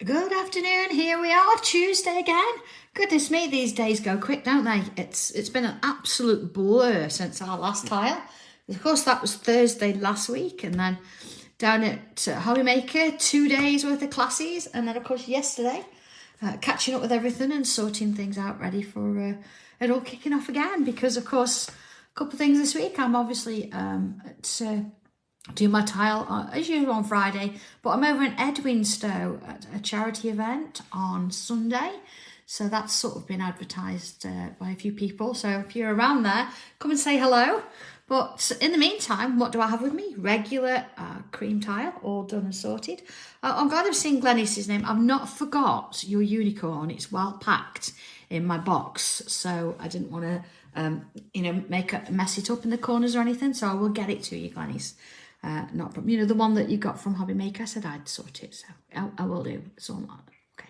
Good afternoon, here we are, Tuesday again. Goodness me, these days go quick, don't they? It's been an absolute blur since our last tile. Of course, that was Thursday last week, and then down at Hobbymaker, 2 days worth of classes, and then of course yesterday, catching up with everything and sorting things out, ready for it all kicking off again. Because of course, a couple of things this week. I'm obviously do my tile as usual on Friday, but I'm over in Edwinstowe at a charity event on Sunday, so that's sort of been advertised by a few people. So if you're around there, come and say hello. But in the meantime, what do I have with me? Regular cream tile, all done and sorted. I'm glad I've seen Glennis's name. I've not forgot your unicorn. It's well packed in my box, so I didn't want to mess it up in the corners or anything, so I will get it to you, Glennis. Not from, the one that you got from Hobbymaker. I said I'd sort it, so I will do. It's all right. Okay.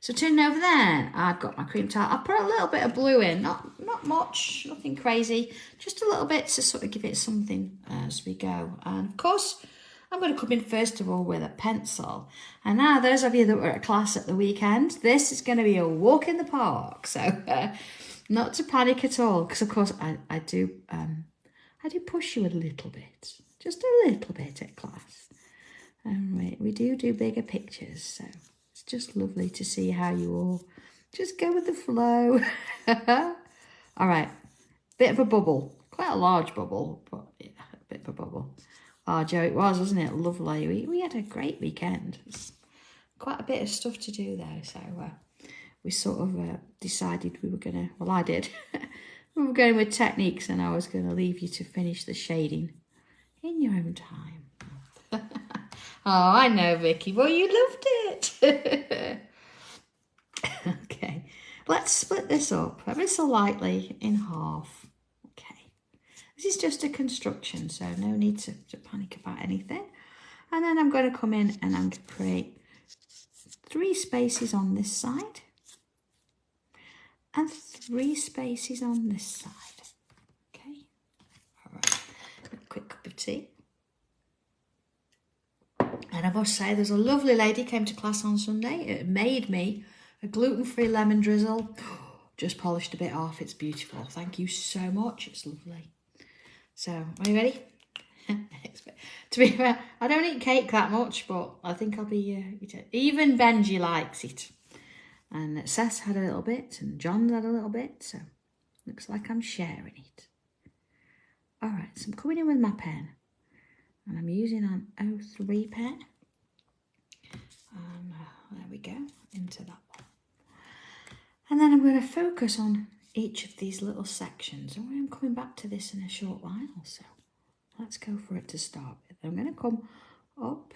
So turning over then, I've got my cream tile. I put a little bit of blue in, not much, nothing crazy, just a little bit to sort of give it something as we go. And of course, I'm going to come in first of all with a pencil. And now, those of you that were at class at the weekend, this is going to be a walk in the park. So not to panic at all, because of course I do push you a little bit. Just a little bit at class. And we do bigger pictures, so it's just lovely to see how you all just go with the flow. All right, bit of a bubble. Quite a large bubble, but yeah, a bit of a bubble. Oh, Joe, it was, wasn't it? Lovely. We had a great weekend. It's quite a bit of stuff to do though, so we sort of decided we were going to, well, I did. We were going with techniques, and I was going to leave you to finish the shading in your own time. Oh, I know, Vicky. Well, you loved it. Okay, let's split this up ever so lightly in half. Okay, this is just a construction, so no need to panic about anything. And then I'm going to come in and I'm going to create 3 spaces on this side and 3 spaces on this side. Okay, all right. A quick cup of tea. And I must say, there's a lovely lady came to class on Sunday. It made me a gluten-free lemon drizzle. Just polished a bit off. It's beautiful. Thank you so much. It's lovely. So, are you ready? To be fair, I don't eat cake that much, but I think I'll be even Benji likes it. And Seth had a little bit, and John's had a little bit, so looks like I'm sharing it. All right, so I'm coming in with my pen. And I'm using an 03 pen. And there we go, into that one. And then I'm going to focus on each of these little sections. And I'm coming back to this in a short while, so let's go for it to start with. I'm going to come up,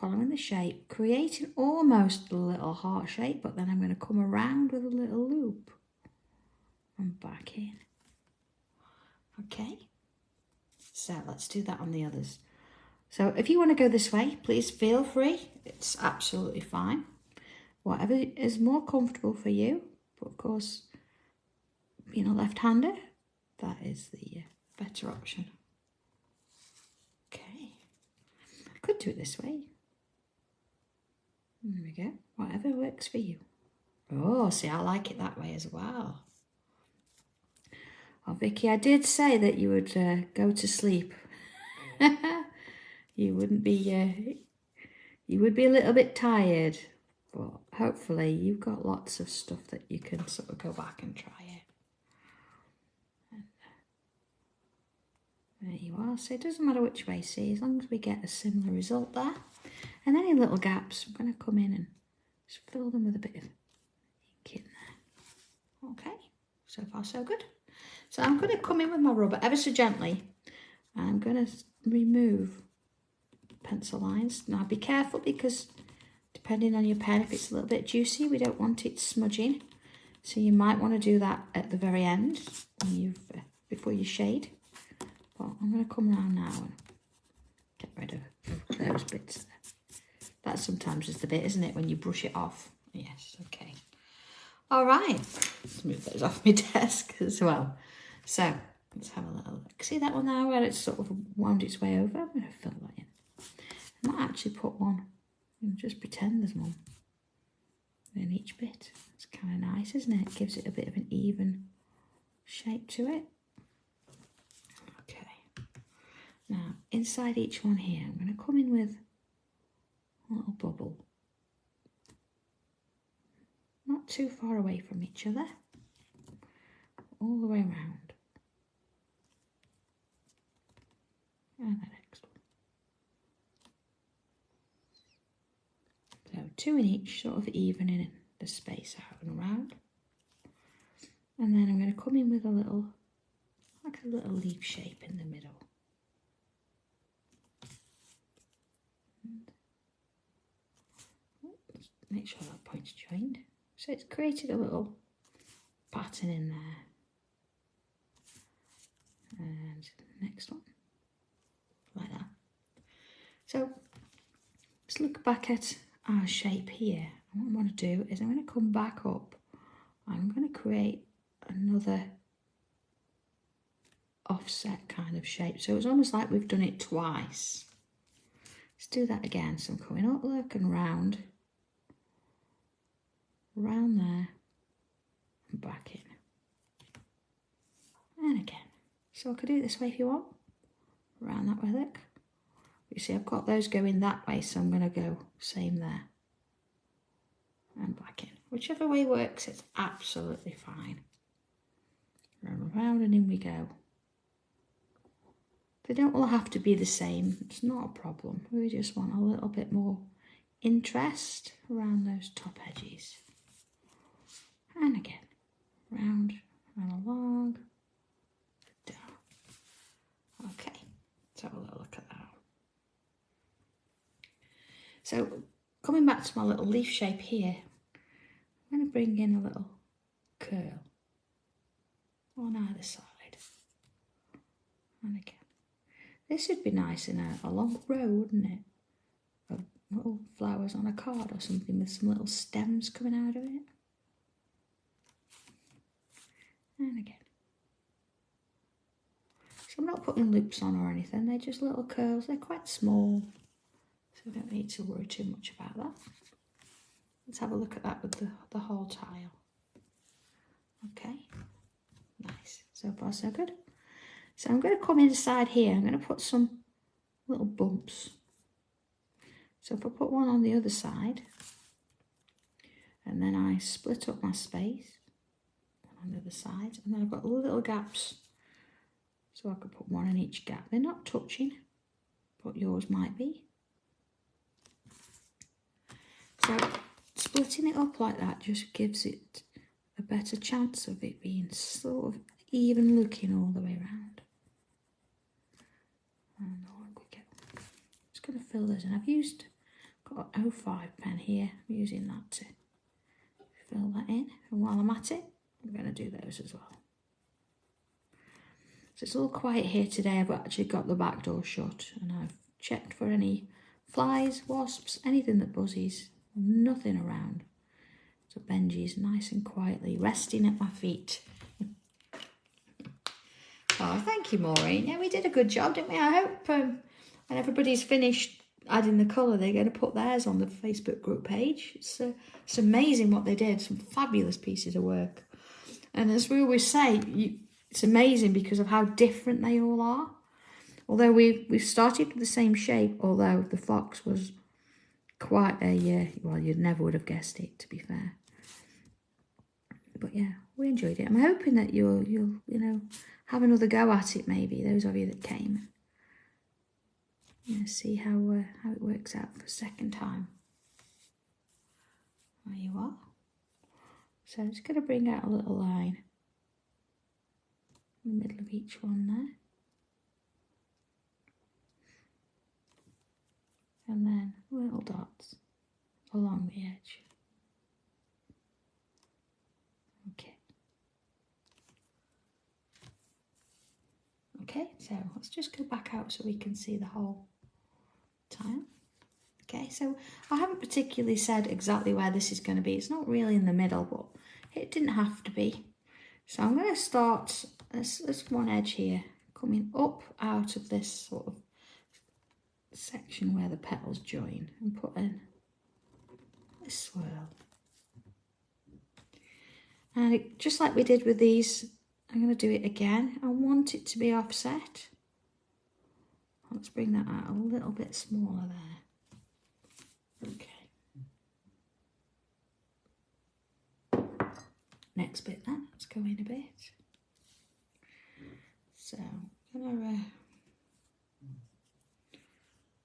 following the shape, creating almost a little heart shape, but then I'm going to come around with a little loop and back in. Okay. So let's do that on the others. So if you want to go this way, please feel free. It's absolutely fine. Whatever is more comfortable for you. But of course, being a left-hander, that is the better option. Okay. I could do it this way. There we go. Whatever works for you. Oh, see, I like it that way as well. Oh, Vicky, I did say that you would go to sleep. You would be a little bit tired, but hopefully you've got lots of stuff that you can sort of go back and try it. And there you are. So it doesn't matter which way, see, as long as we get a similar result there. And any little gaps, I'm going to come in and just fill them with a bit of ink in there. Okay, so far so good. So I'm going to come in with my rubber ever so gently. I'm going to remove pencil lines. Now be careful, because depending on your pen, if it's a little bit juicy, we don't want it smudging. So you might want to do that at the very end when before you shade. But I'm going to come around now and get rid of those bits there. That sometimes is the bit, isn't it, when you brush it off? Yes, okay. All right, let's move those off my desk as well. So let's have a little look. See that one there where it's sort of wound its way over? I'm going to fill that in. I might actually put one and just pretend tenders, Mum. In each bit. It's kind of nice, isn't it? It gives it a bit of an even shape to it. Okay. Now, inside each one here, I'm going to come in with a little bubble. Not too far away from each other. All the way around. And the next one. So 2 in each, sort of evening the space out and around. And then I'm going to come in with a little, like a little leaf shape in the middle. Just make sure that point's joined. So it's created a little pattern in there. And next one, like that. So let's look back at our shape here. And what I want to do is I'm going to come back up. I'm going to create another offset kind of shape. So it's almost like we've done it twice. Let's do that again. So I'm coming up, look, and round there, and back in. And again. So I could do it this way if you want. Around that way, look. You see, I've got those going that way, so I'm going to go same there. And back in. Whichever way works, it's absolutely fine. Around and in we go. They don't all have to be the same. It's not a problem. We just want a little bit more interest around those top edges. And again, round and along, down. Okay, let's have a little look at that. So coming back to my little leaf shape here, I'm going to bring in a little curl on either side. And again, this would be nice in a long row, wouldn't it? Of little flowers on a card or something with some little stems coming out of it. And again. So I'm not putting loops on or anything, they're just little curls. They're quite small, so we don't need to worry too much about that. Let's have a look at that with the whole tile. Okay, nice. So far so good. So I'm going to come inside here, I'm going to put some little bumps. So if I put one on the other side, and then I split up my space on the other side, and then I've got little gaps, so I could put one in each gap. They're not touching, but yours might be. So splitting it up like that just gives it a better chance of it being sort of even looking all the way around. And on we go. Just going to fill those in. I've got an 05 pen here. I'm using that to fill that in. And while I'm at it, I'm going to do those as well. So it's all quiet here today. I've actually got the back door shut and I've checked for any flies, wasps, anything that buzzes. Nothing around. So Benji's nice and quietly resting at my feet. Oh, thank you, Maureen. Yeah, we did a good job, didn't we? I hope when everybody's finished adding the colour, they're going to put theirs on the Facebook group page. It's amazing what they did. Some fabulous pieces of work. And as we always say, it's amazing because of how different they all are. Although we've started with the same shape, although the fox was quite a, well, you never would have guessed it, to be fair. But yeah, we enjoyed it. I'm hoping that you'll have another go at it, maybe, those of you that came. See how it works out for a second time. There you are. So I'm just going to bring out a little line in the middle of each one there. And then little dots along the edge. Okay. Okay, so let's just go back out so we can see the whole tile. Okay, so I haven't particularly said exactly where this is going to be. It's not really in the middle, but it didn't have to be. So I'm going to start this one edge here, coming up out of this sort of section where the petals join, and put in this swirl. And just like we did with these, I'm going to do it again. I want it to be offset. Let's bring that out a little bit smaller there. Okay. Next bit then, let's go in a bit. So I'm going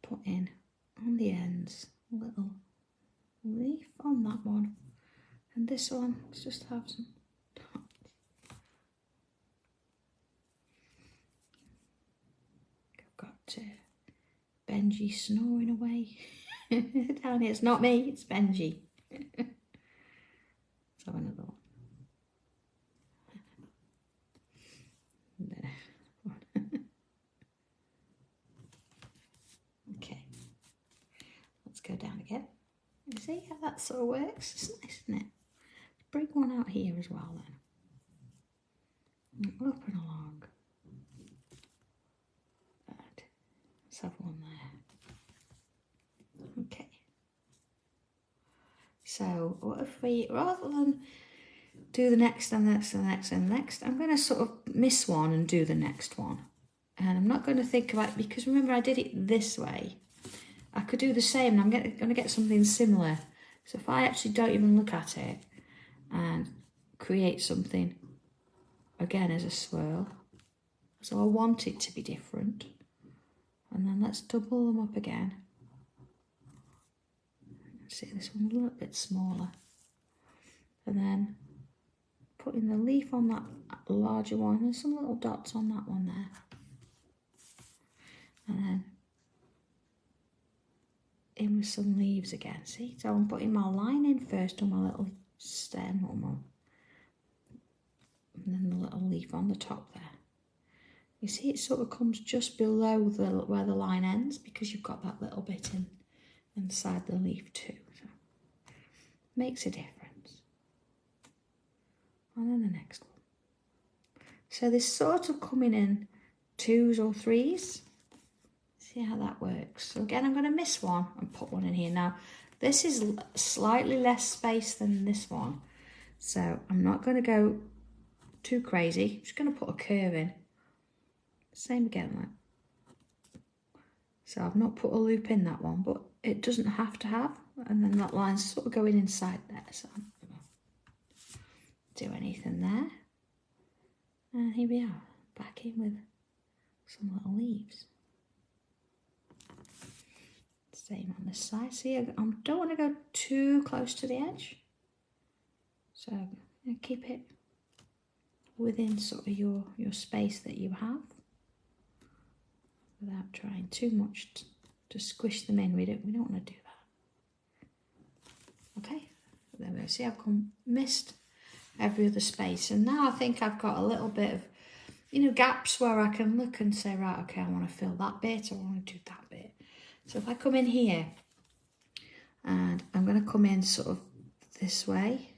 to put in on the ends a little leaf on that one. And this one, let's just have some dots. I've got Benji snoring away down here. It's not me, it's Benji. So another one. Okay, let's go down again. You see how that sort of works? It's nice, isn't it? Bring one out here as well then. Up and along. Right. Let's have one there. Okay. So what if we, rather than do the next and the next and the next and the next, I'm going to sort of miss one and do the next one. And I'm not going to think about it, because remember I did it this way. I could do the same and I'm going to get something similar. So if I actually don't even look at it and create something again as a swirl, so I want it to be different, and then let's double them up again. See, this one a little bit smaller, and then putting the leaf on that larger one. There's some little dots on that one there, and then in with some leaves again. See, so I'm putting my line in first on my little stem, and then the little leaf on the top there. You see, it sort of comes just below where the line ends, because you've got that little bit inside the leaf too. So makes a difference. And then the next one. So this sort of coming in 2s or 3s. See how that works. So again, I'm going to miss one and put one in here. Now, this is slightly less space than this one, so I'm not going to go too crazy. I'm just going to put a curve in. Same again, like. So I've not put a loop in that one, but it doesn't have to have. And then that line's sort of going inside there, so I'm not going to do anything there. And here we are, back in with some little leaves. Same on this side. See, I don't want to go too close to the edge. So keep it within sort of your space that you have, without trying too much to squish them in. We don't want to do that. Okay, there we go. See, I've missed every other space, and now I think I've got a little bit of, gaps where I can look and say, right, okay, I want to fill that bit, or I want to do that bit. So if I come in here, and I'm going to come in sort of this way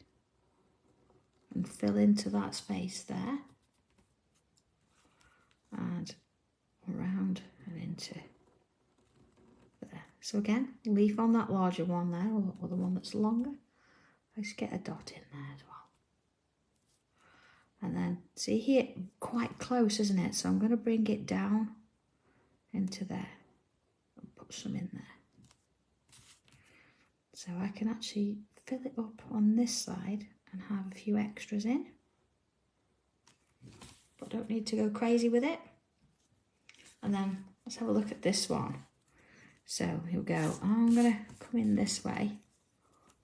and fill into that space there, and around and into there. So again, leaf on that larger one there, or the one that's longer. I just get a dot in there as well. And then, see here, quite close, isn't it? So I'm going to bring it down into there and put some in there. So I can actually fill it up on this side and have a few extras in. But don't need to go crazy with it. And then let's have a look at this one. So here we go. I'm going to come in this way.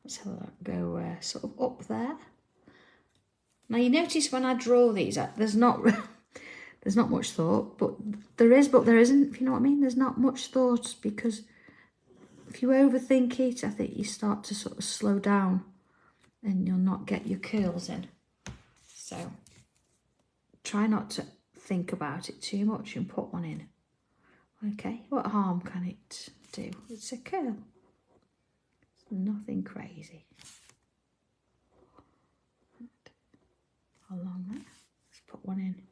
Let's have a look. Go sort of up there. Now you notice when I draw these, there's not much thought, but there is, but there isn't, if you know what I mean. There's not much thought, because if you overthink it, I think you start to sort of slow down and you'll not get your curls in. So try not to think about it too much and put one in. Okay, what harm can it do? It's a curl. It's nothing crazy. Along that, let's put one in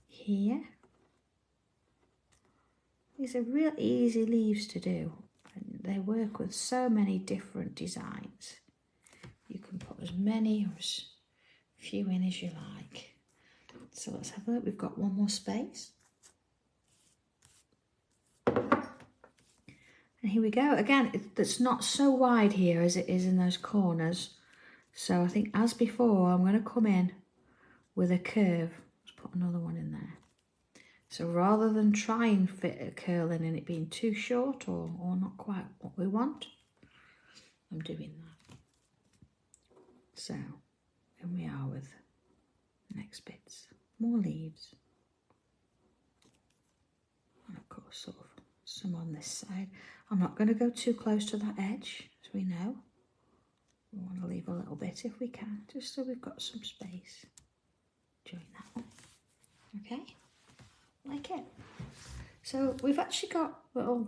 here. These are real easy leaves to do. they work with so many different designs. You can put as many or as few in as you like. So let's have a look. We've got one more space. And here we go. Again, it's not so wide here as it is in those corners. So I think as before, I'm going to come in with a curve. Let's put another one in there. So rather than try and fit a curl in and it being too short or not quite what we want, I'm doing that. So here we are with the next bits. More leaves. And of course, sort of some on this side. I'm not going to go too close to that edge, as we know. We want to leave a little bit if we can, just so we've got some space. Join that one. Okay, like it. So we've actually got little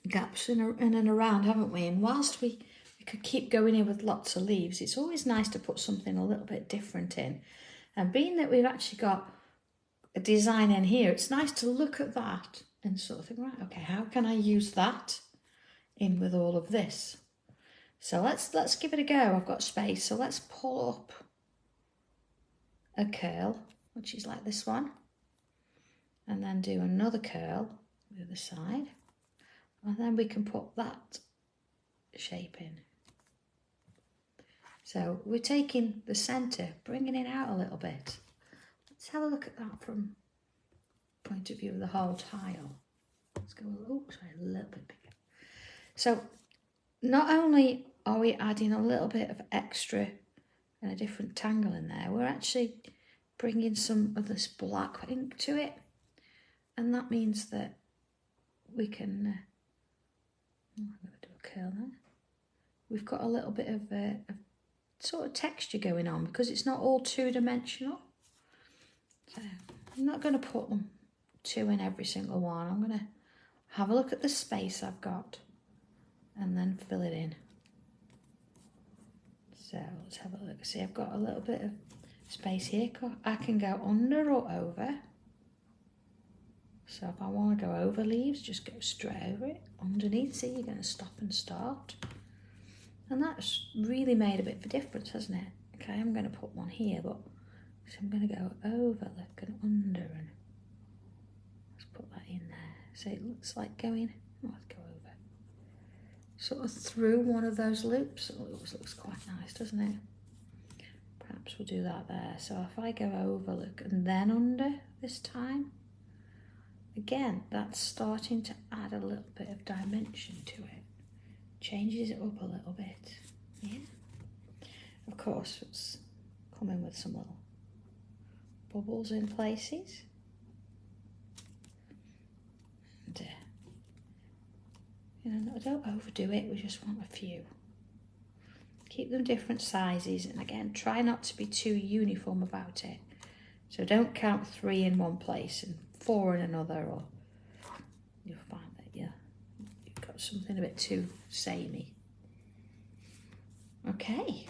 gaps in and around, haven't we? And whilst we could keep going in with lots of leaves, it's always nice to put something a little bit different in. And being that we've actually got a design in here, it's nice to look at that and sort of think, right, okay, how can I use that in with all of this? So let's give it a go. I've got space, so let's pull up a curl, which is like this one, and then do another curl the other side, and then we can put that shape in. So we're taking the centre, bringing it out a little bit. Let's have a look at that from the point of view of the whole tile. Let's go a little bit bigger. So not only are we adding a little bit of extra and a different tangle in there, we're actually bringing some of this black ink to it, and that means that we can I'm going to do a curl there. We've got a little bit of sort of texture going on because it's not all two-dimensional. So I'm not going to put them two in every single one. I'm going to have a look at the space I've got and then fill it in. So let's have a look. See, I've got a little bit of space here. I can go under or over. So if I want to go over leaves, just go straight over it. Underneath, see, you're going to stop and start. And that's really made a bit of a difference, hasn't it? Okay, I'm going to put one here, but so I'm going to go over, look, and under, and let's put that in there. So it looks like going, let's go over. Sort of through one of those loops. Oh, it always looks quite nice, doesn't it? Perhaps we'll do that there. So if I go over, look, and then under this time, again, that's starting to add a little bit of dimension to it. Changes it up a little bit. Yeah. Of course, it's coming with some little bubbles in places. And, you know, don't overdo it, we just want a few. Keep them different sizes, and again, try not to be too uniform about it. So don't count 3 in one place and 4 in another, or you'll find that you've got something a bit too samey. Okay,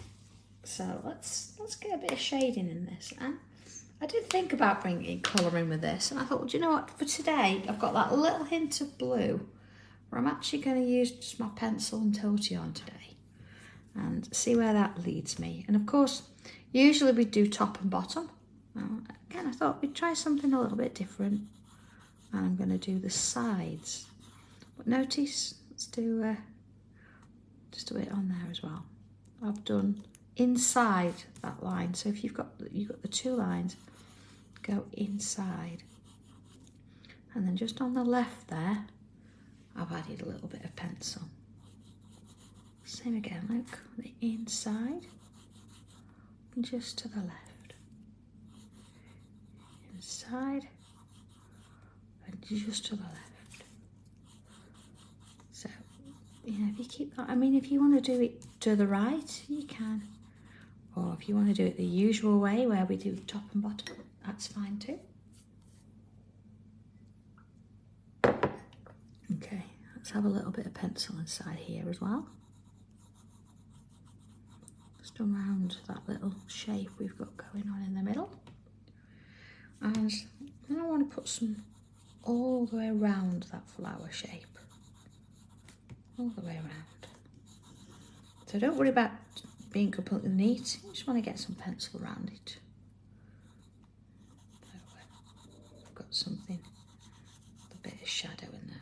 so let's get a bit of shading in this. And I did think about bringing colour in with this, and I thought, well, do you know what, for today I've got that little hint of blue where I'm actually going to use just my pencil and toty on today and see where that leads me. And of course, usually we do top and bottom. Again, I thought we'd try something a little bit different, and I'm going to do the sides. But notice, let's do just a bit on there as well. I've done inside that line, so if you've got the 2 lines, go inside, and then just on the left there, I've added a little bit of pencil. Same again, look, the inside, and just to the left. Inside, and just to the left. So, you know, if you keep that, I mean, if you want to do it to the right, you can. Or if you want to do it the usual way, where we do top and bottom, that's fine too. Okay, let's have a little bit of pencil inside here as well. Just around that little shape we've got going on in the middle. And then I want to put some all the way around that flower shape. all the way around. So don't worry about being completely neat. You just want to get some pencil around it. So, I've got something, a bit of shadow in there.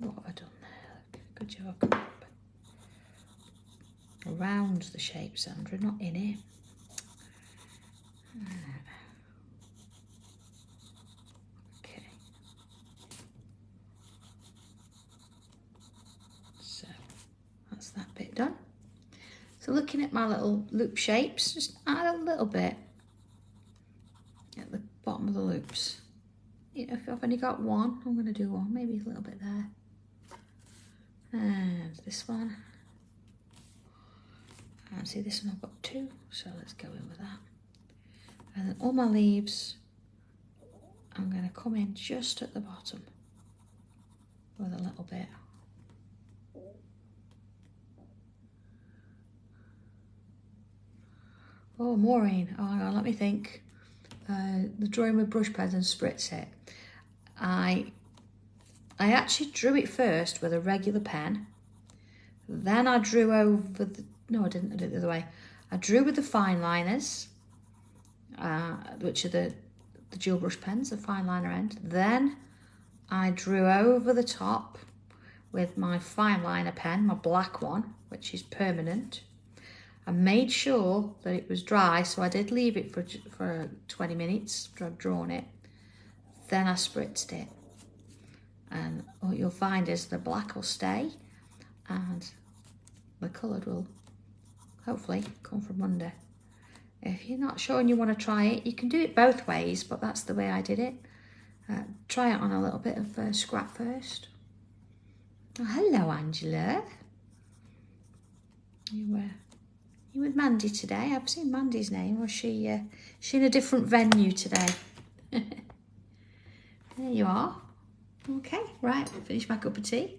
What have I done there? Good job. Around the shape, Sandra, not in it. Okay. So that's that bit done. So looking at my little loop shapes, just add a little bit at the bottom of the loops. You know, if I've only got one, I'm going to do one, maybe a little bit there. And this one. And see, this one I've got two, so let's go in with that. And then all my leaves, I'm going to come in just at the bottom with a little bit. Oh, Maureen, oh, hang on, let me think. The drawing with brush pens and spritz it. I actually drew it first with a regular pen. Then I drew over the, no I didn't, I did it the other way. I drew with the fine liners, which are the dual brush pens, the fine liner end. Then I drew over the top with my fine liner pen, my black one, which is permanent. I made sure that it was dry, so I did leave it for 20 minutes after I'd drawn it. Then I spritzed it. And what you'll find is the black will stay and the coloured will hopefully come from under. If you're not sure and you want to try it, you can do it both ways, but that's the way I did it. Try it on a little bit of scrap first. Oh, hello, Angela. You with Mandy today? I've seen Mandy's name. Was she in a different venue today? There you are. Okay, right, finish my cup of tea.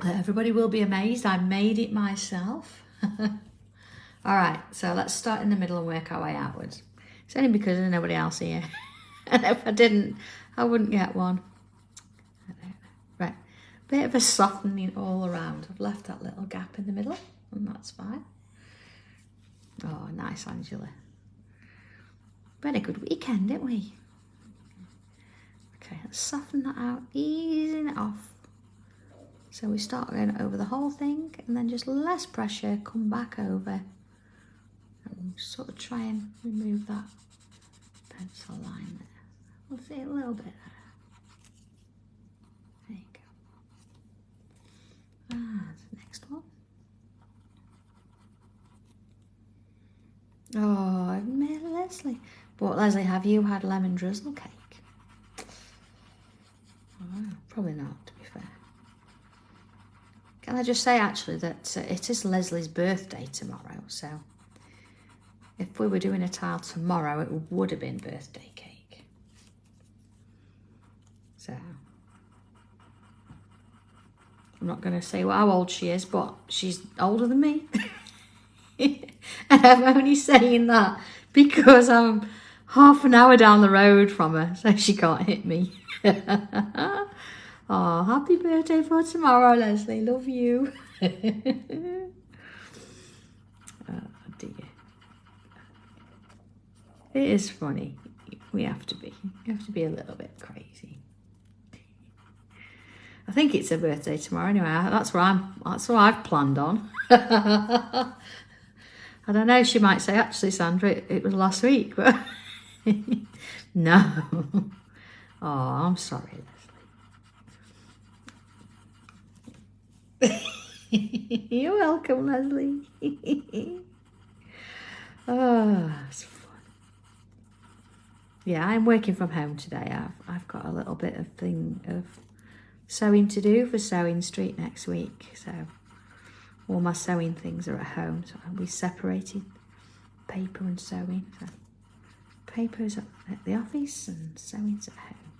Everybody will be amazed. I made it myself. All right, so let's start in the middle and work our way outwards. It's only because there's nobody else here. And if I didn't, I wouldn't get one. Right, bit of a softening all around. I've left that little gap in the middle, and that's fine. Oh, nice, Angela. We had a good weekend, didn't we? Okay, let's soften that out, easing it off. So we start going over the whole thing, and then just less pressure, come back over, and sort of try and remove that pencil line there. We'll see a little bit there. There you go. The next one. Oh, I've met Leslie. But Leslie, have you had lemon drizzle cake? Oh, probably not, to be fair. Can I just say actually that it is Leslie's birthday tomorrow, so if we were doing a tile tomorrow, it would have been birthday cake. So I'm not going to say how old she is, but she's older than me. And I'm only saying that because I'm half an hour down the road from her, so she can't hit me. Oh, happy birthday for tomorrow, Leslie. Love you. Oh, dear. It is funny. We have to be. You have to be a little bit crazy. I think it's her birthday tomorrow anyway. That's what I've planned on. I don't know, she might say, actually, Sandra, it was last week, but no. Oh, I'm sorry, Leslie. You're welcome, Leslie. Oh, it's fun. Yeah, I'm working from home today. I've got a little bit of sewing to do for Sewing Street next week, so all my sewing things are at home, so we separated paper and sewing. So paper's at the office and sewing's at home.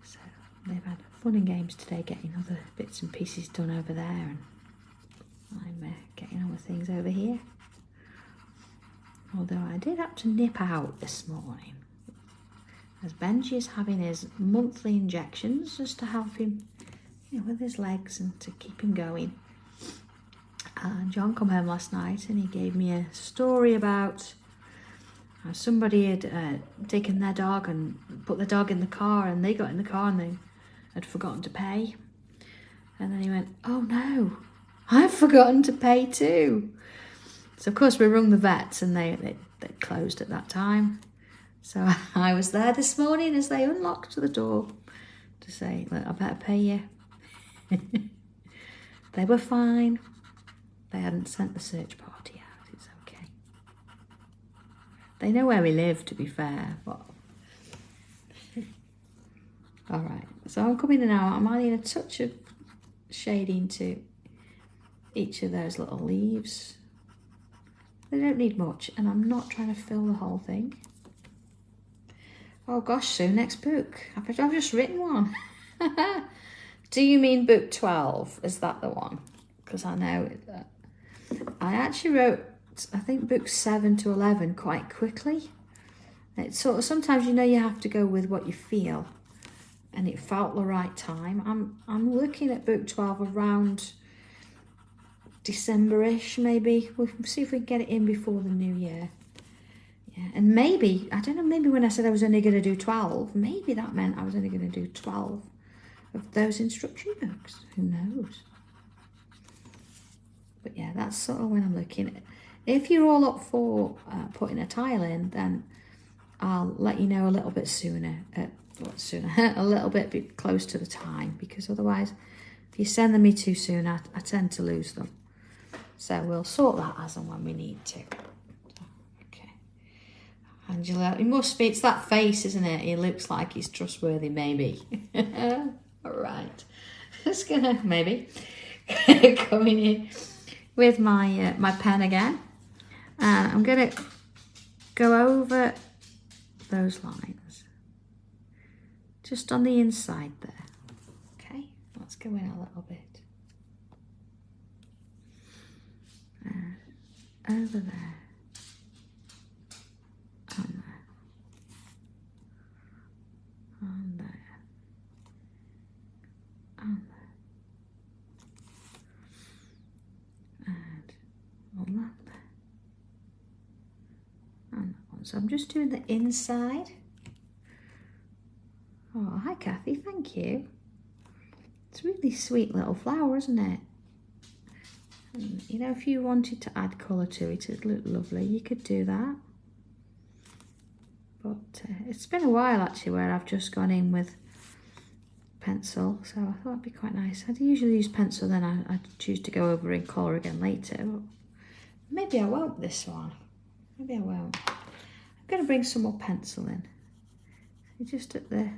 So they've had fun and games today getting other bits and pieces done over there, and I'm getting on with things over here. Although I did have to nip out this morning. as Benji is having his monthly injections just to help him, you know, with his legs and to keep him going. And John come home last night and he gave me a story about how somebody had taken their dog and put the dog in the car, and they got in the car and they had forgotten to pay. And then he went, oh no, I've forgotten to pay too. So of course we rung the vets and they closed at that time. So I was there this morning as they unlocked the door to say, look, I better pay you. They were fine. They hadn't sent the search party out. It's okay. They know where we live, to be fair. But all right. So I'm coming in now. I'm adding a touch of shading to each of those little leaves. They don't need much, and I'm not trying to fill the whole thing. Oh gosh, Sue, next book. I've just written one. Do you mean book 12? Is that the one? Because I know that I actually wrote, I think, books 7 to 11 quite quickly. It's sort of, sometimes you know you have to go with what you feel, and it felt the right time. I'm looking at book 12 around December-ish, maybe. We'll see if we can get it in before the new year. Yeah, and maybe, I don't know, maybe when I said I was only going to do 12, maybe that meant I was only going to do 12 of those instruction books. Who knows? But yeah, that's sort of when I'm looking at. If you're all up for putting a tile in, then I'll let you know a little bit sooner. A little bit close to the time, because otherwise, if you send them me too soon, I tend to lose them. So we'll sort that as and when we need to. Okay. Angela, it must be, it's that face, isn't it? He looks like he's trustworthy, maybe. All right. Just gonna, maybe, coming in with my my pen again. And I'm gonna go over those lines. Just on the inside there. Okay, let's go in a little bit. Over there. And there. And there. And there. And on that there. And that one. So I'm just doing the inside. Oh, hi Kathy, thank you. It's a really sweet little flower, isn't it? And, you know, if you wanted to add colour to it, it'd look lovely, you could do that. But it's been a while actually where I've just gone in with pencil, so I thought it'd be quite nice. I'd usually use pencil, then I'd choose to go over in colour again later. But maybe I won't this one. Maybe I won't. I'm going to bring some more pencil in. Just at the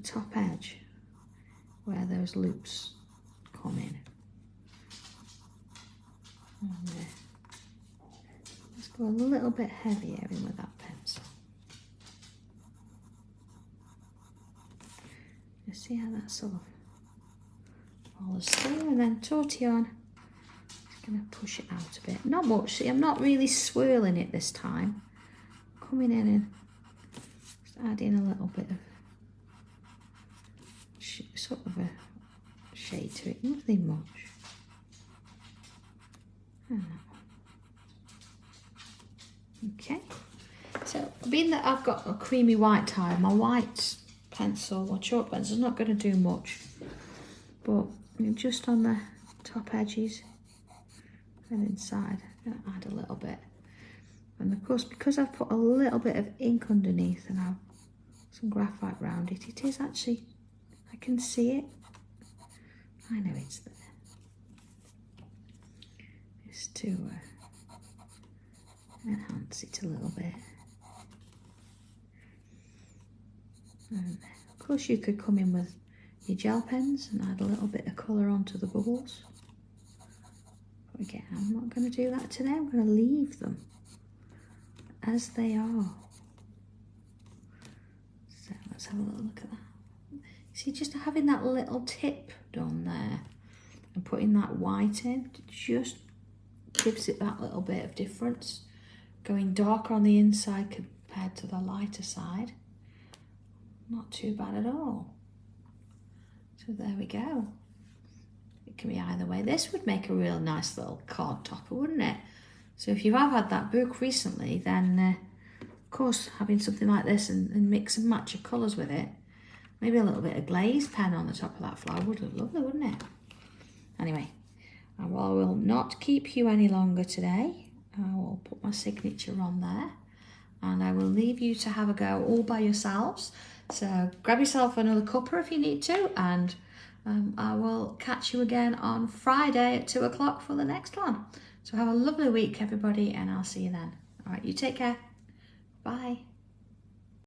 top edge where those loops come in. And let's go a little bit heavier in with that pencil. Just see how that sort of follows through, and then tortillon. Just going to push it out a bit. Not much. See, I'm not really swirling it this time. Coming in and just adding a little bit of sort of a shade to it. Nothing much. Okay, so being that I've got a creamy white tile, my white pencil or chalk pencil is not going to do much, but just on the top edges and inside, I'm going to add a little bit. And of course, because I've put a little bit of ink underneath and I've some graphite around it, it is actually, I can see it. I know it's there. Just to enhance it a little bit. And of course you could come in with your gel pens and add a little bit of colour onto the bubbles. But again, I'm not going to do that today. I'm going to leave them as they are. So let's have a little look at that. See, just having that little tip done there and putting that white in just gives it that little bit of difference. Going darker on the inside compared to the lighter side. Not too bad at all. So there we go. It can be either way. This would make a real nice little card topper, wouldn't it? So if you have had that book recently, then of course having something like this and mix and match your colours with it, maybe a little bit of glazed pen on the top of that flower would look lovely, wouldn't it? Anyway, I will not keep you any longer today. I will put my signature on there and I will leave you to have a go all by yourselves. So grab yourself another cuppa if you need to, and I will catch you again on Friday at 2 o'clock for the next one. So have a lovely week, everybody, and I'll see you then. All right, you take care. Bye.